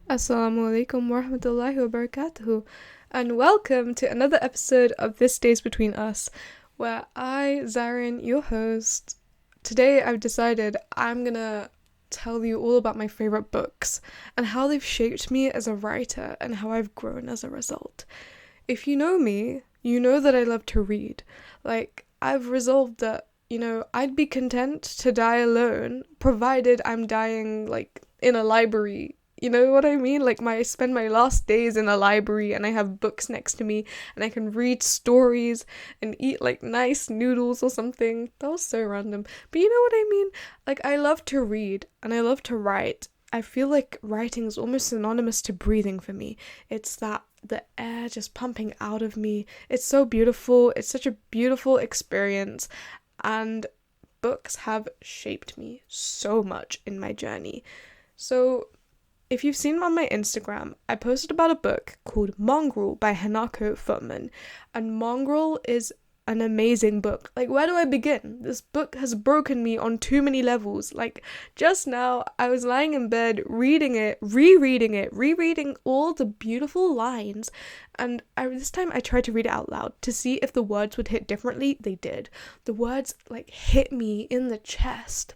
Assalamu alaikum wa rahmatullahi wa barakatuhu, and welcome to another episode of This Stays Between Us, where I, Zarin, your host, today I've decided I'm gonna tell you all about my favorite books and how they've shaped me as a writer and how I've grown as a result. If you know me, you know that I love to read. I've resolved that, I'd be content to die alone, provided I'm dying, in a library. You know what I mean? I spend my last days in a library and I have books next to me and I can read stories and eat nice noodles or something. That was so random. But you know what I mean? I love to read and I love to write. I feel like writing is almost synonymous to breathing for me. It's that the air just pumping out of me. It's so beautiful. It's such a beautiful experience. And books have shaped me so much in my journey. So if you've seen on my Instagram, I posted about a book called Mongrel by Hanako Footman. And Mongrel is an amazing book. Where do I begin? This book has broken me on too many levels. Just now, I was lying in bed, reading it, rereading all the beautiful lines. And this time I tried to read it out loud to see if the words would hit differently. They did. The words, hit me in the chest.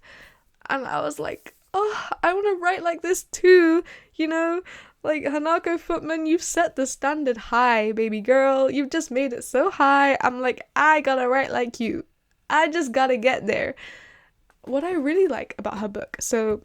And I was like, oh, I want to write like this too, Hanako Footman, you've set the standard high, baby girl. You've just made it so high. I'm like, I gotta write like you. I just gotta get there. What I really like about her book, so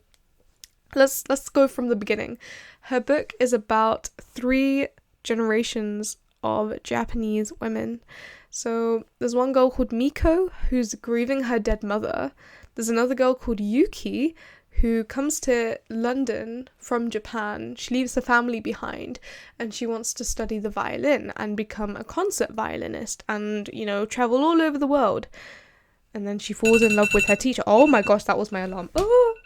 let's go from the beginning. Her book is about 3 generations of Japanese women. So there's one girl called Miko who's grieving her dead mother. There's another girl called Yuki who comes to London from Japan. She leaves her family behind and she wants to study the violin and become a concert violinist and, travel all over the world. And then she falls in love with her teacher. Oh my gosh, that was my alarm. Oh!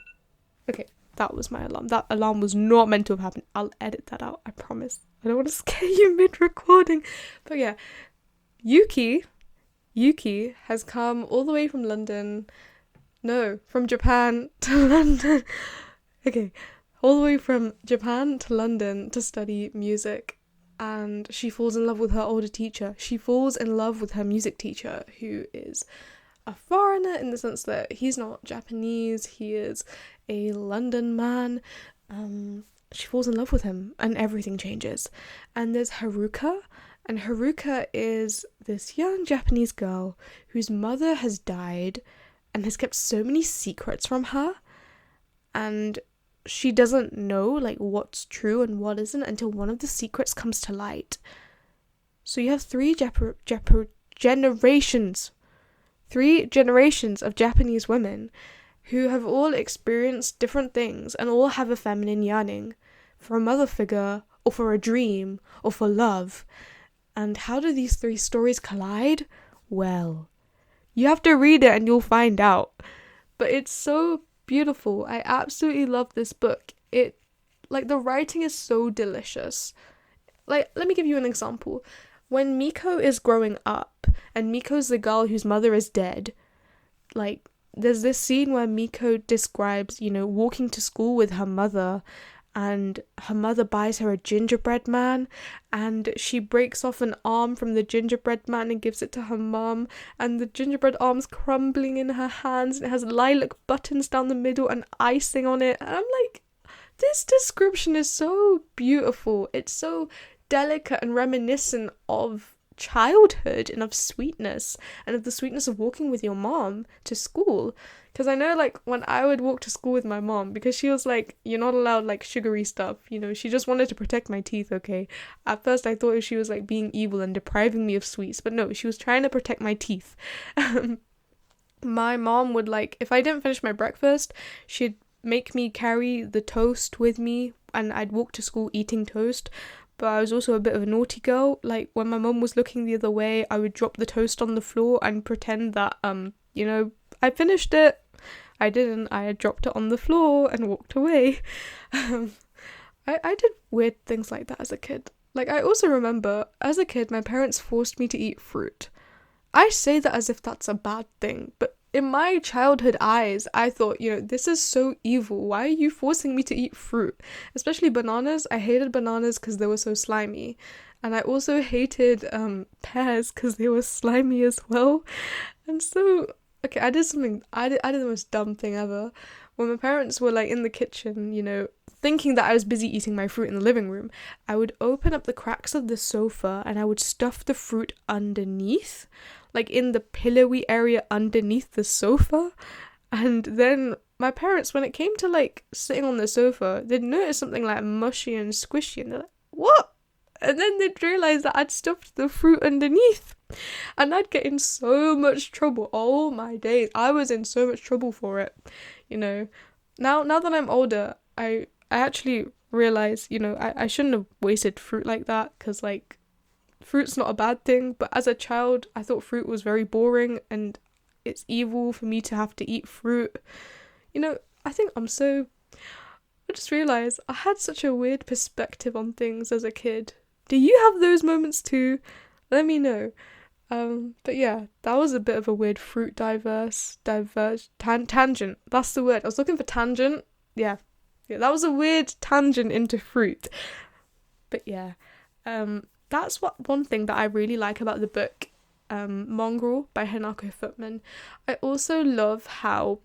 Okay, that was my alarm. That alarm was not meant to have happened. I'll edit that out, I promise. I don't want to scare you mid-recording. But yeah, Yuki has come all the way from London. No, from Japan to London. Okay, all the way from Japan to London to study music. And she falls in love with her older teacher. She falls in love with her music teacher, who is a foreigner in the sense that he's not Japanese. He is a London man. She falls in love with him and everything changes. And there's Haruka. And Haruka is this young Japanese girl whose mother has died and has kept so many secrets from her, and she doesn't know what's true and what isn't until one of the secrets comes to light. So you have 3 generations of Japanese women who have all experienced different things and all have a feminine yearning for a mother figure or for a dream or for love. And how do these 3 stories collide? Well, you have to read it and you'll find out. But it's so beautiful. I absolutely love this book. The writing is so delicious. Let me give you an example. When Miko is growing up, and Miko's the girl whose mother is dead, there's this scene where Miko describes, walking to school with her mother, and her mother buys her a gingerbread man, and she breaks off an arm from the gingerbread man and gives it to her mum, and the gingerbread arm's crumbling in her hands, and it has lilac buttons down the middle and icing on it. And I'm like, this description is so beautiful. It's so delicate and reminiscent of childhood and of sweetness and of the sweetness of walking with your mom to school. Because I know when I would walk to school with my mom, because she was you're not allowed sugary stuff, she just wanted to protect my teeth. Okay, at first I thought she was being evil and depriving me of sweets, but no, she was trying to protect my teeth. My mom would if I didn't finish my breakfast, she'd make me carry the toast with me and I'd walk to school eating toast. But I was also a bit of a naughty girl. When my mum was looking the other way, I would drop the toast on the floor and pretend that, I finished it. I didn't. I dropped it on the floor and walked away. I did weird things like that as a kid. I also remember, as a kid, my parents forced me to eat fruit. I say that as if that's a bad thing, but in my childhood eyes, I thought, this is so evil. Why are you forcing me to eat fruit? Especially bananas. I hated bananas because they were so slimy. And I also hated pears because they were slimy as well. And so, okay, I did the most dumb thing ever. When my parents were like in the kitchen, thinking that I was busy eating my fruit in the living room, I would open up the cracks of the sofa and I would stuff the fruit underneath, like in the pillowy area underneath the sofa. And then my parents, when it came to like sitting on the sofa, they'd notice something like mushy and squishy and they're like, what? And then they'd realize that I'd stuffed the fruit underneath. And I'd get in so much trouble. Oh my days. I was in so much trouble for it. Now that I'm older, I actually realize, I shouldn't have wasted fruit like that, because like fruit's not a bad thing. But as a child, I thought fruit was very boring and it's evil for me to have to eat fruit. I just realized I had such a weird perspective on things as a kid. Do you have those moments too? Let me know. But yeah, that was a bit of a weird fruit tangent. That's the word. I was looking for tangent. Yeah, that was a weird tangent into fruit. But yeah, that's one thing that I really like about the book, Mongrel by Hanako Footman. I also love how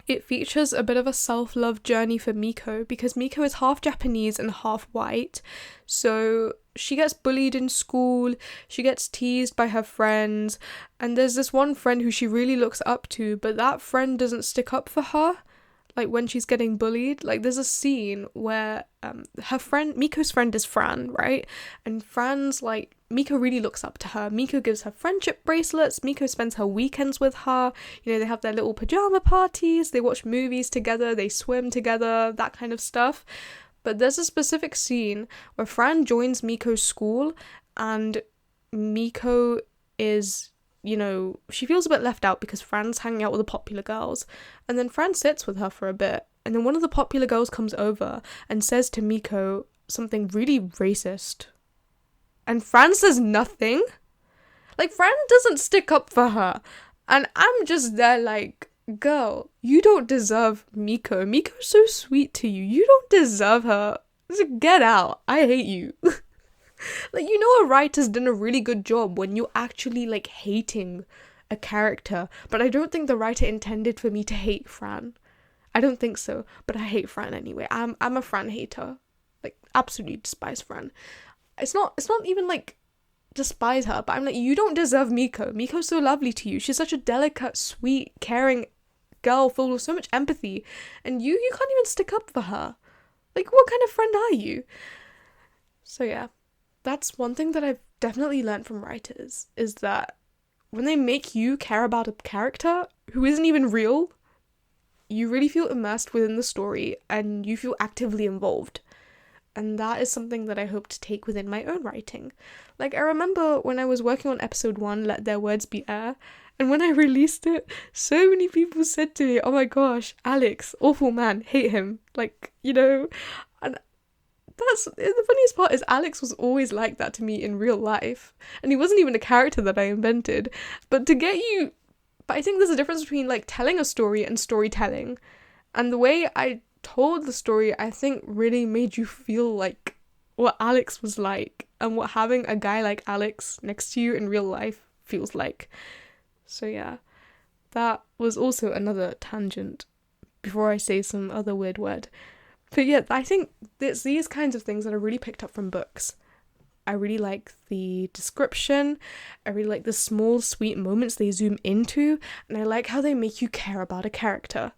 it features a bit of a self-love journey for Miko, because Miko is half Japanese and half white. So she gets bullied in school, she gets teased by her friends, and there's this one friend who she really looks up to, but that friend doesn't stick up for her, like when she's getting bullied. Like there's a scene where Miko's friend is Fran, right? And Fran's like, Miko really looks up to her. Miko gives her friendship bracelets. Miko spends her weekends with her. They have their little pajama parties. They watch movies together. They swim together, that kind of stuff. But there's a specific scene where Fran joins Miko's school and Miko is, she feels a bit left out because Fran's hanging out with the popular girls. And then Fran sits with her for a bit. And then one of the popular girls comes over and says to Miko something really racist. And Fran says nothing. Like, Fran doesn't stick up for her. And I'm just there like, girl, you don't deserve Miko. Miko's so sweet to you. You don't deserve her. Just get out. I hate you. Like, a writer's done a really good job when you're actually, like, hating a character. But I don't think the writer intended for me to hate Fran. I don't think so. But I hate Fran anyway. I'm a Fran hater. Like, absolutely despise Fran. It's not even like despise her, but I'm like, you don't deserve Miko. Miko's so lovely to you. She's such a delicate, sweet, caring girl full of so much empathy, and you can't even stick up for her. Like, what kind of friend are you? So yeah, that's one thing that I've definitely learned from writers, is that when they make you care about a character who isn't even real, you really feel immersed within the story and you feel actively involved. And that is something that I hope to take within my own writing. Like, I remember when I was working on episode 1, Let Their Words Be Air, and when I released it, so many people said to me, oh my gosh, Alex, awful man, hate him. Like, and that's, the funniest part is Alex was always like that to me in real life. And he wasn't even a character that I invented. But I think there's a difference between, like, telling a story and storytelling. And the way I told the story, I think, really made you feel like what Alex was like and what having a guy like Alex next to you in real life feels like. So yeah, that was also another tangent before I say some other weird word. But yeah, I think it's these kinds of things that I really picked up from books. I really like the description, I really like the small sweet moments they zoom into, and I like how they make you care about a character.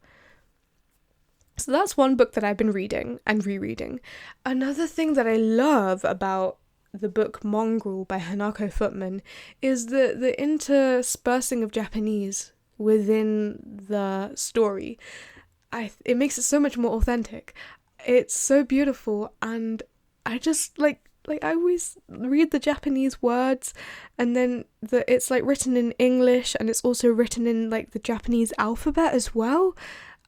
So that's one book that I've been reading and rereading. Another thing that I love about the book Mongrel by Hanako Footman is the interspersing of Japanese within the story. It makes it so much more authentic. It's so beautiful, and I just like I always read the Japanese words, and then it's like written in English, and it's also written in like the Japanese alphabet as well.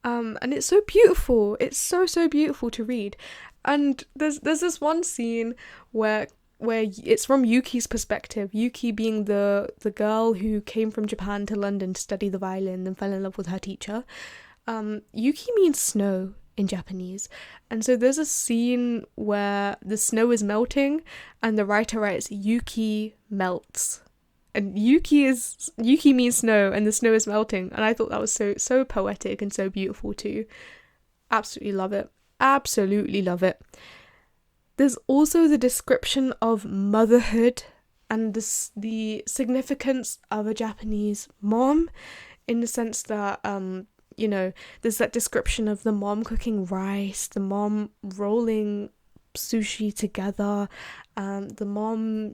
And it's so beautiful. It's so beautiful to read. And there's this one scene where where it's from Yuki's perspective. Yuki being the girl who came from Japan to London to study the violin and fell in love with her teacher. Yuki means snow in Japanese, and so there's a scene where the snow is melting and the writer writes Yuki melts, and Yuki means snow and the snow is melting, and I thought that was so poetic and so beautiful too. Absolutely love it. There's also the description of motherhood and the significance of a Japanese mom, in the sense that there's that description of the mom cooking rice, the mom rolling sushi together, the mom,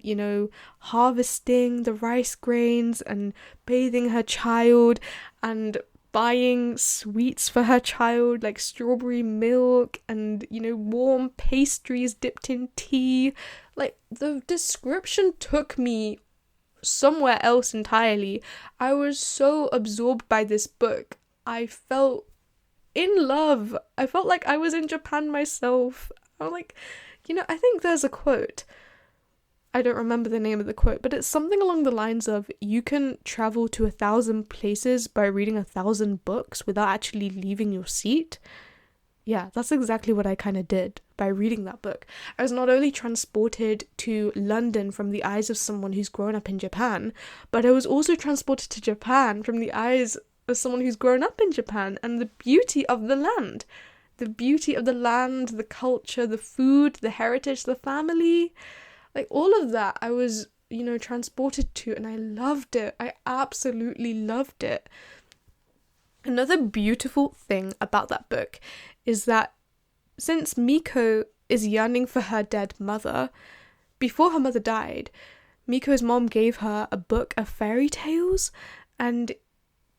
harvesting the rice grains and bathing her child and buying sweets for her child, like strawberry milk and, warm pastries dipped in tea. Like, the description took me somewhere else entirely. I was so absorbed by this book. I felt in love. I felt like I was in Japan myself. I'm like, I think there's a quote. I don't remember the name of the quote, but it's something along the lines of, you can travel to 1,000 places by reading 1,000 books without actually leaving your seat. Yeah, that's exactly what I kind of did by reading that book. I was not only transported to London from the eyes of someone who's grown up in Japan, but I was also transported to Japan from the eyes of someone who's grown up in Japan, and the beauty of the land. The beauty of the land, the culture, the food, the heritage, the family. Like, all of that I was, transported to, and I loved it. I absolutely loved it. Another beautiful thing about that book is that since Miko is yearning for her dead mother, before her mother died, Miko's mom gave her a book of fairy tales, and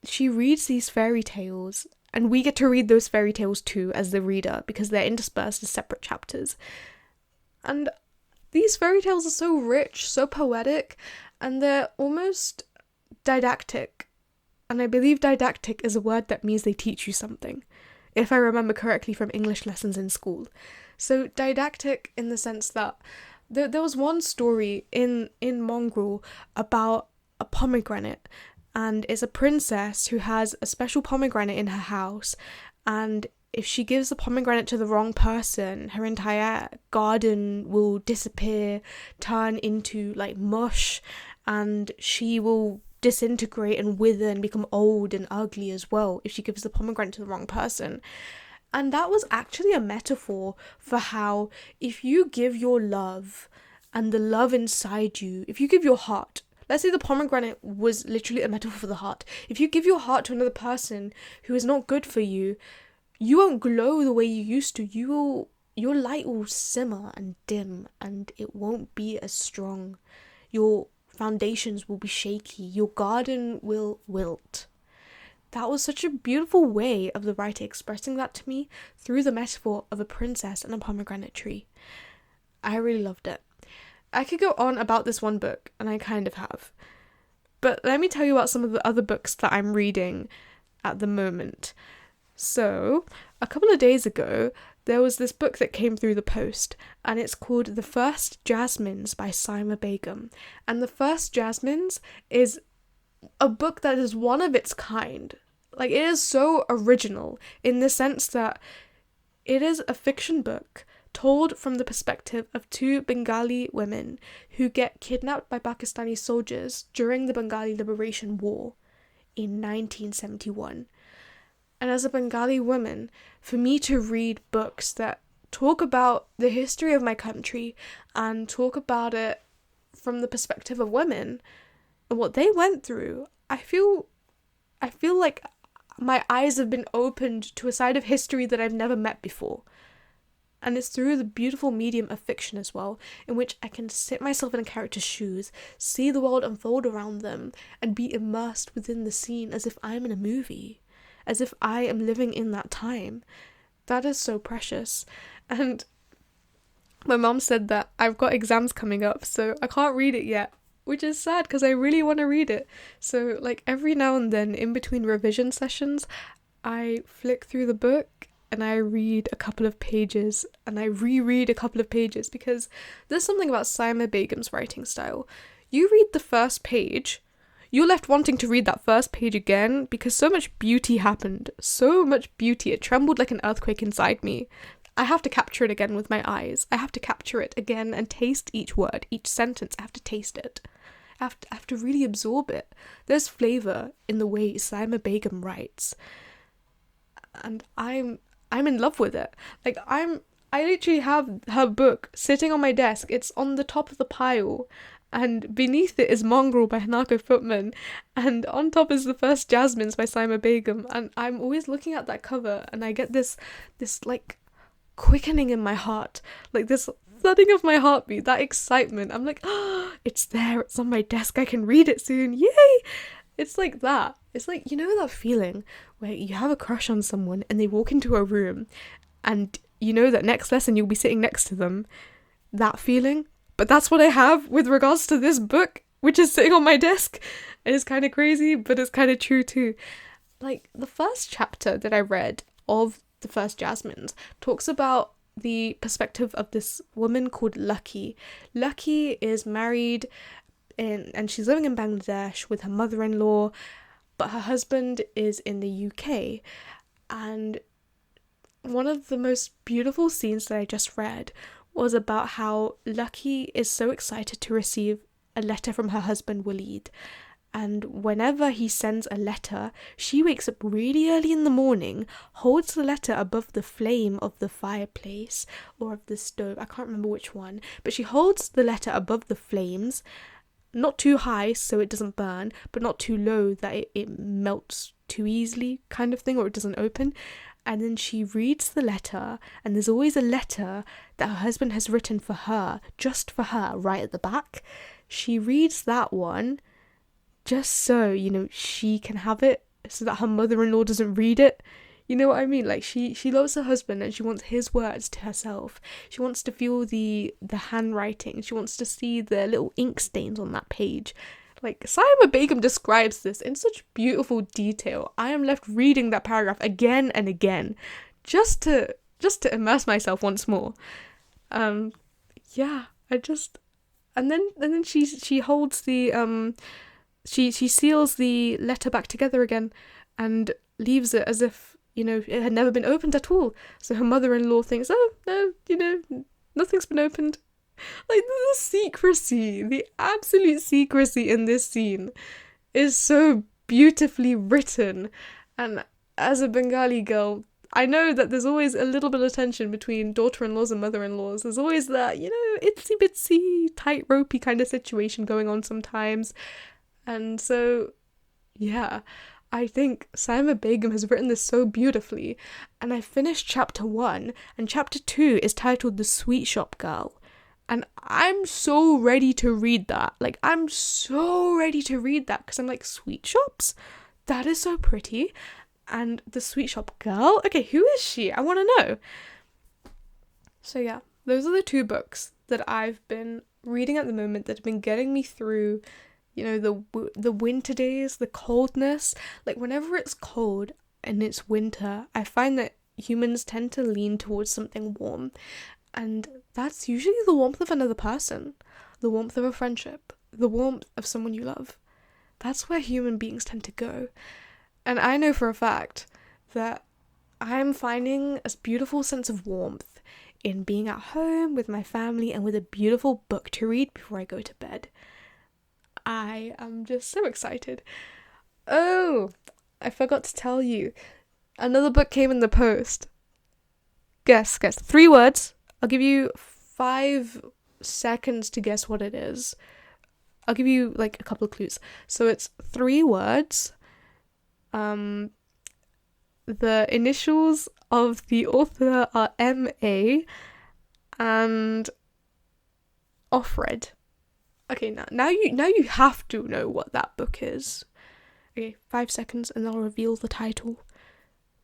she reads these fairy tales, and we get to read those fairy tales too as the reader, because they're interspersed as separate chapters. And these fairy tales are so rich, so poetic, and they're almost didactic. And I believe didactic is a word that means they teach you something, if I remember correctly from English lessons in school. So didactic in the sense that there was one story in Mongrel about a pomegranate, and it's a princess who has a special pomegranate in her house, and if she gives the pomegranate to the wrong person, her entire garden will disappear, turn into like mush, and she will disintegrate and wither and become old and ugly as well if she gives the pomegranate to the wrong person. And that was actually a metaphor for how, if you give your love and the love inside you, if you give your heart, let's say the pomegranate was literally a metaphor for the heart. If you give your heart to another person who is not good for you, you won't glow the way you used to. Your light will simmer and dim, and it won't be as strong. Your foundations will be shaky. Your garden will wilt. That was such a beautiful way of the writer expressing that to me through the metaphor of a princess and a pomegranate tree. I really loved it. I could go on about this one book, and I kind of have. But let me tell you about some of the other books that I'm reading at the moment. So, a couple of days ago, there was this book that came through the post, and it's called The First Jasmines by Saima Begum. And The First Jasmines is a book that is one of its kind. Like, it is so original in the sense that it is a fiction book told from the perspective of two Bengali women who get kidnapped by Pakistani soldiers during the Bengali Liberation War in 1971. And as a Bengali woman, for me to read books that talk about the history of my country and talk about it from the perspective of women and what they went through, I feel like my eyes have been opened to a side of history that I've never met before. And it's through the beautiful medium of fiction as well, in which I can sit myself in a character's shoes, see the world unfold around them, and be immersed within the scene as if I'm in a movie, as if I am living in that time. That is so precious. And my mom said that I've got exams coming up, so I can't read it yet, which is sad because I really want to read it. So, like, every now and then, in between revision sessions, I flick through the book and I read a couple of pages and I reread a couple of pages, because there's something about Saima Begum's writing style. You read the first page, you're left wanting to read that first page again, because so much beauty happened. So much beauty. It trembled like an earthquake inside me. I have to capture it again with my eyes. I have to capture it again and taste each word, each sentence. I have to taste it. I have to really absorb it. There's flavour in the way Saima Begum writes. And I'm in love with it. Like, I literally have her book sitting on my desk. It's on the top of the pile. And beneath it is Mongrel by Hanako Footman, and on top is the First Jasmines by Saima Begum, and I'm always looking at that cover and I get this like quickening in my heart, like this thudding of my heartbeat, that excitement. I'm like, oh, it's there, it's on my desk, I can read it soon, yay! It's like that. It's like, you know that feeling where you have a crush on someone and they walk into a room and you know that next lesson you'll be sitting next to them. That feeling? But that's what I have with regards to this book, which is sitting on my desk. It is kind of crazy, but it's kind of true too. Like, the first chapter that I read of the First Jasmines talks about the perspective of this woman called Lucky. Lucky is married and she's living in Bangladesh with her mother-in-law, but her husband is in the UK. And one of the most beautiful scenes that I just read was about how Lucky is so excited to receive a letter from her husband Waleed, and whenever he sends a letter, she wakes up really early in the morning, holds the letter above the flame of the fireplace or of the stove, I can't remember which one, but she holds the letter above the flames, not too high so it doesn't burn, but not too low that it melts too easily, kind of thing, or it doesn't open. And then she reads the letter, and there's always a letter that her husband has written for her, just for her, right at the back. She reads that one just so, you know, she can have it, so that her mother-in-law doesn't read it. You know what I mean? Like, she loves her husband and she wants his words to herself. She wants to feel the handwriting. She wants to see the little ink stains on that page. Like, Saima Begum describes this in such beautiful detail. I am left reading that paragraph again and again, just to immerse myself once more. Yeah, and then she holds the she seals the letter back together again and leaves it as if, you know, it had never been opened at all. So her mother-in-law thinks, oh no, you know, nothing's been opened. Like, the secrecy, the absolute secrecy in this scene is so beautifully written. And as a Bengali girl, I know that there's always a little bit of tension between daughter-in-laws and mother-in-laws. There's always that, you know, itsy-bitsy, tight-ropey kind of situation going on sometimes. And so, yeah, I think Saima Begum has written this so beautifully. And I finished chapter 1, and chapter 2 is titled The Sweet Shop Girl. And I'm so ready to read that. Like, I'm so ready to read that, because I'm like, sweet shops? That is so pretty. And the sweet shop girl? Okay, who is she? I want to know. So yeah, those are the two books that I've been reading at the moment that have been getting me through, you know, the winter days, the coldness. Like, whenever it's cold and it's winter, I find that humans tend to lean towards something warm. And that's usually the warmth of another person, the warmth of a friendship, the warmth of someone you love. That's where human beings tend to go. And I know for a fact that I'm finding a beautiful sense of warmth in being at home with my family and with a beautiful book to read before I go to bed. I am just so excited. Oh, I forgot to tell you. Another book came in the post. Guess. 3 words. I'll give you 5 seconds to guess what it is. I'll give you, like, a couple of clues. So it's 3 words. The initials of the author are M.A. and Offred. Okay, now you have to know what that book is. Okay, 5 seconds and I'll reveal the title.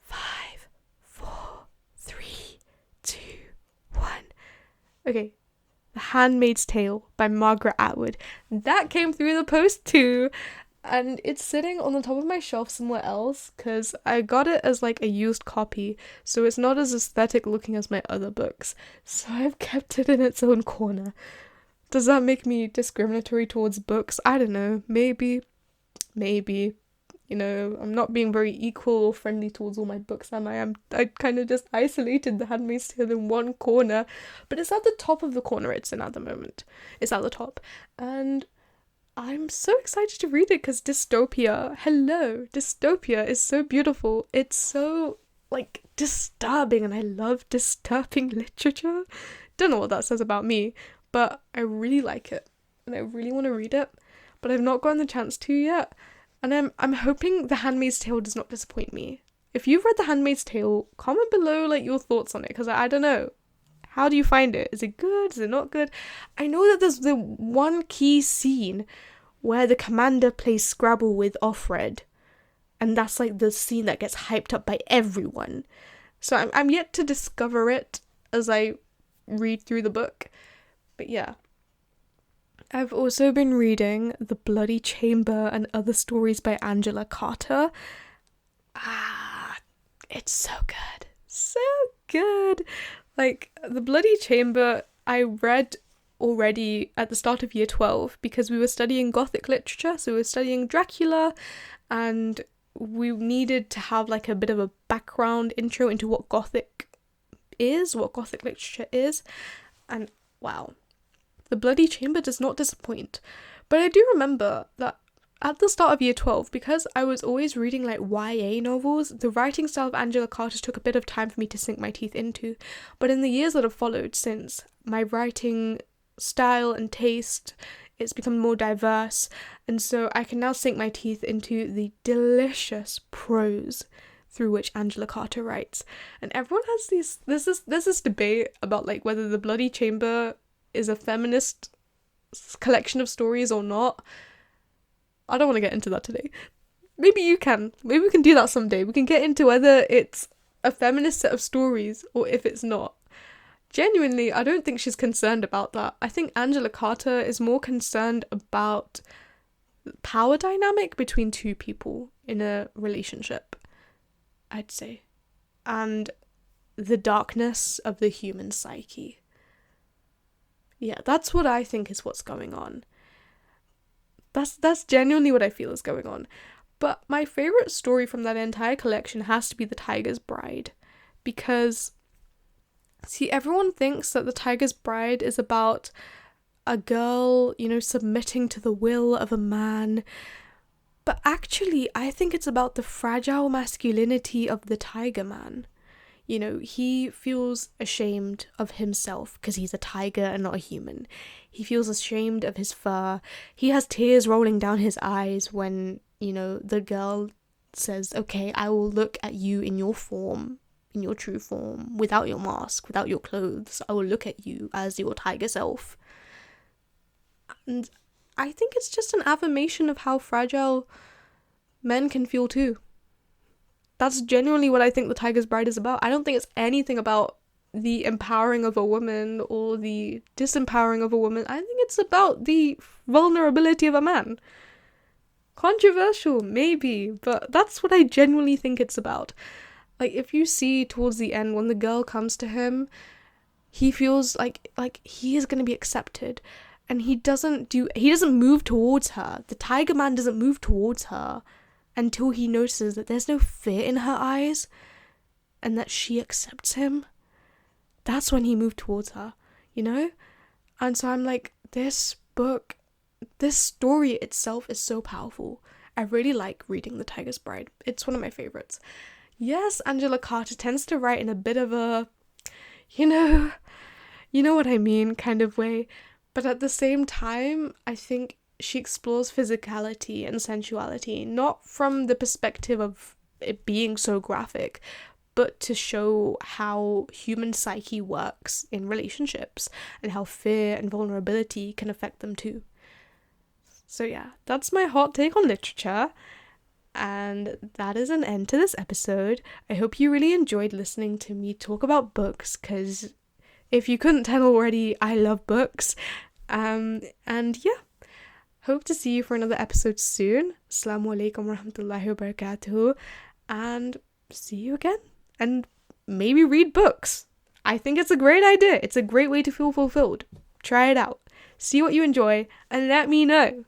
5, 4, 3, 2, 1. Okay, The Handmaid's Tale by Margaret Atwood. That came through the post too. and it's sitting on the top of my shelf somewhere else because I got it as like a used copy, so it's not as aesthetic looking as my other books. So I've kept it in its own corner. Does that make me discriminatory towards books? I don't know. Maybe. I'm not being very equal or friendly towards all my books, am I? I kind of just isolated The Handmaid's Tale in one corner, but it's at the top of the corner it's in at the moment. It's at the top, and I'm so excited to read it because dystopia is so beautiful. It's so, like, disturbing, and I love disturbing literature. Don't know what that says about me, but I really like it, and I really want to read it, but I've not gotten the chance to yet. And I'm hoping The Handmaid's Tale does not disappoint me. If you've read The Handmaid's Tale, comment below like your thoughts on it, because I don't know. How do you find it? Is it good? Is it not good? I know that there's the one key scene where the commander plays Scrabble with Offred, and that's like the scene that gets hyped up by everyone. So I'm yet to discover it as I read through the book. But yeah. I've also been reading The Bloody Chamber and Other Stories by Angela Carter. It's so good. So good. Like, The Bloody Chamber, I read already at the start of year 12 because we were studying Gothic literature, so we were studying Dracula, and we needed to have like a bit of a background intro into what Gothic literature is, and wow. The Bloody Chamber does not disappoint. But I do remember that at the start of year 12, because I was always reading like YA novels, the writing style of Angela Carter took a bit of time for me to sink my teeth into. But in the years that have followed since, my writing style and taste, it's become more diverse. And so I can now sink my teeth into the delicious prose through which Angela Carter writes. And everyone has there's this debate about like whether The Bloody Chamber is a feminist collection of stories or not. I don't want to get into that today. Maybe you can. Maybe we can do that someday. We can get into whether it's a feminist set of stories or if it's not. Genuinely, I don't think she's concerned about that. I think Angela Carter is more concerned about the power dynamic between two people in a relationship, I'd say, and the darkness of the human psyche. Yeah, that's what I think is what's going on. That's genuinely what I feel is going on. But my favourite story from that entire collection has to be The Tiger's Bride. Because, see, everyone thinks that The Tiger's Bride is about a girl, submitting to the will of a man. But actually, I think it's about the fragile masculinity of the tiger man. He feels ashamed of himself because he's a tiger and not a human. He feels ashamed of his fur. He has tears rolling down his eyes when, the girl says, okay, I will look at you in your form, in your true form, without your mask, without your clothes. I will look at you as your tiger self. And I think it's just an affirmation of how fragile men can feel too. That's genuinely what I think The Tiger's Bride is about. I don't think it's anything about the empowering of a woman or the disempowering of a woman. I think it's about the vulnerability of a man. Controversial, maybe, but that's what I genuinely think it's about. Like, if you see towards the end when the girl comes to him, he feels like he is going to be accepted, and he doesn't move towards her. The tiger man doesn't move towards her until he notices that there's no fear in her eyes and that she accepts him. That's when he moved towards her, And so I'm like, this story itself is so powerful. I really like reading The Tiger's Bride. It's one of my favorites. Yes, Angela Carter tends to write in a bit of a, you know what I mean, kind of way. But at the same time, I think she explores physicality and sensuality, not from the perspective of it being so graphic, but to show how human psyche works in relationships and how fear and vulnerability can affect them too. So yeah, that's my hot take on literature. And that is an end to this episode. I hope you really enjoyed listening to me talk about books, because if you couldn't tell already, I love books. And yeah. Hope to see you for another episode soon. Assalamu alaikum warahmatullahi wabarakatuh. And see you again. And maybe read books. I think it's a great idea. It's a great way to feel fulfilled. Try it out. See what you enjoy and let me know.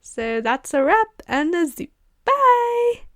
So that's a wrap and a zoo. Bye!